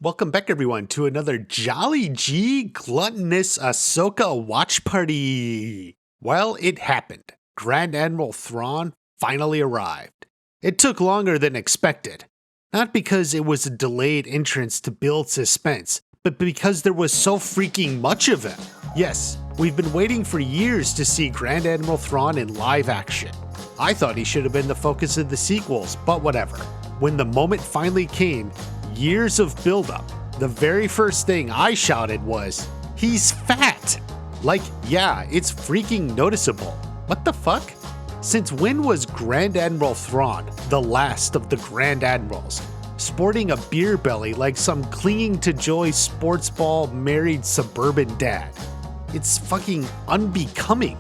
Welcome back, everyone, to another Jolly G gluttonous Ahsoka watch party. Well, it happened. Grand Admiral Thrawn finally arrived. It took longer than expected. Not because it was a delayed entrance to build suspense, but because there was so freaking much of him. Yes, we've been waiting for years to see Grand Admiral Thrawn in live action. I thought he should have been the focus of the sequels, but whatever. When the moment finally came, years of buildup, the very first thing I shouted was, "He's fat!" Like, yeah, it's freaking noticeable. What the fuck? Since when was Grand Admiral Thrawn the last of the Grand Admirals, sporting a beer belly like some clinging to joy sports ball married suburban dad? It's fucking unbecoming.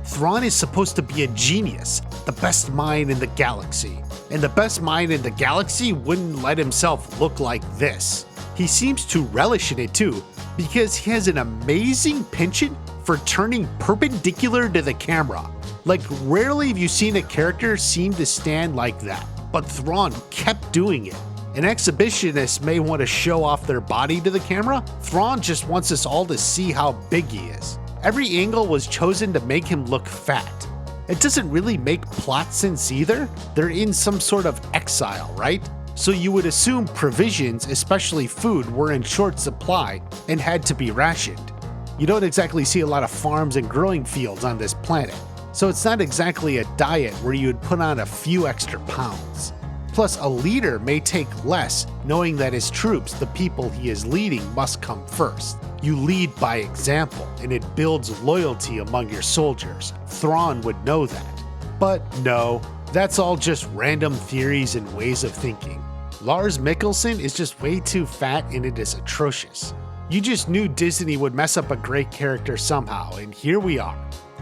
Thrawn is supposed to be a genius, the best mind in the galaxy. And the best mind in the galaxy wouldn't let himself look like this. He seems to relish in it too, because he has an amazing penchant for turning perpendicular to the camera. Like, rarely have you seen a character seem to stand like that, but Thrawn kept doing it. An exhibitionist may want to show off their body to the camera. Thrawn just wants us all to see how big he is. Every angle was chosen to make him look fat. It doesn't really make plot sense either. They're in some sort of exile, right? So you would assume provisions, especially food, were in short supply and had to be rationed. You don't exactly see a lot of farms and growing fields on this planet, so it's not exactly a diet where you would put on a few extra pounds. Plus, a leader may take less, knowing that his troops, the people he is leading, must come first. You lead by example, and it builds loyalty among your soldiers. Thrawn would know that. But no, that's all just random theories and ways of thinking. Lars Mikkelsen is just way too fat, and it is atrocious. You just knew Disney would mess up a great character somehow, and here we are.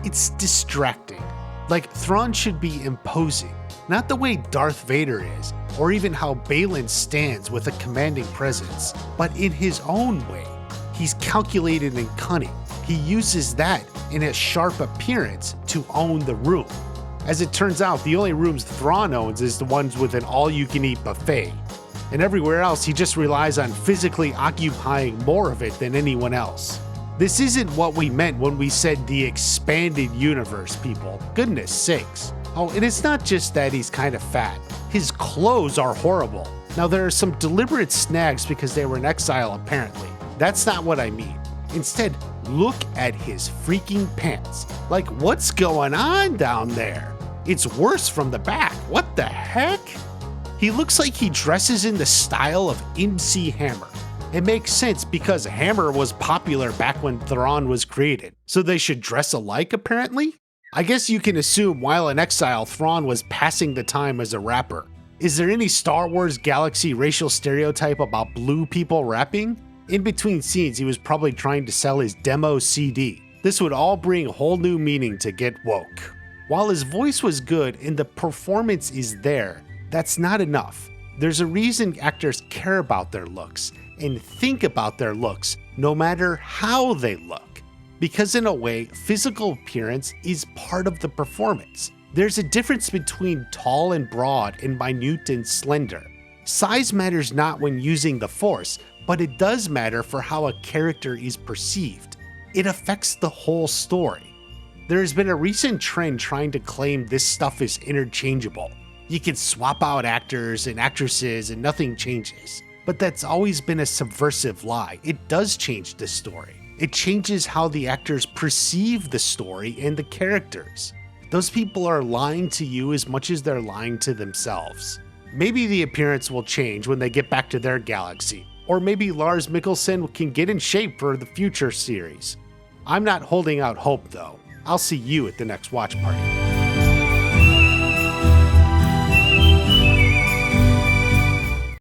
It's distracting. Like, Thrawn should be imposing, not the way Darth Vader is, or even how Balin stands with a commanding presence, but in his own way. He's calculated and cunning. He uses that in a sharp appearance to own the room. As it turns out, the only rooms Thrawn owns is the ones with an all-you-can-eat buffet. And everywhere else, he just relies on physically occupying more of it than anyone else. This isn't what we meant when we said the expanded universe, people. Goodness sakes. Oh, and it's not just that he's kind of fat. His clothes are horrible. Now, there are some deliberate snags because they were in exile, apparently. That's not what I mean. Instead, look at his freaking pants. Like, what's going on down there? It's worse from the back. What the heck? He looks like he dresses in the style of MC Hammer. It makes sense because Hammer was popular back when Thrawn was created, so they should dress alike, apparently? I guess you can assume while in exile, Thrawn was passing the time as a rapper. Is there any Star Wars Galaxy racial stereotype about blue people rapping? In between scenes, he was probably trying to sell his demo CD. This would all bring a whole new meaning to Get Woke. While his voice was good and the performance is there, that's not enough. There's a reason actors care about their looks and think about their looks, no matter how they look. Because in a way, physical appearance is part of the performance. There's a difference between tall and broad and minute and slender. Size matters not when using the Force, but it does matter for how a character is perceived. It affects the whole story. There has been a recent trend trying to claim this stuff is interchangeable. You can swap out actors and actresses and nothing changes. But that's always been a subversive lie. It does change the story. It changes how the actors perceive the story and the characters. Those people are lying to you as much as they're lying to themselves. Maybe the appearance will change when they get back to their galaxy. Or maybe Lars Mikkelsen can get in shape for the future series. I'm not holding out hope though. I'll see you at the next watch party.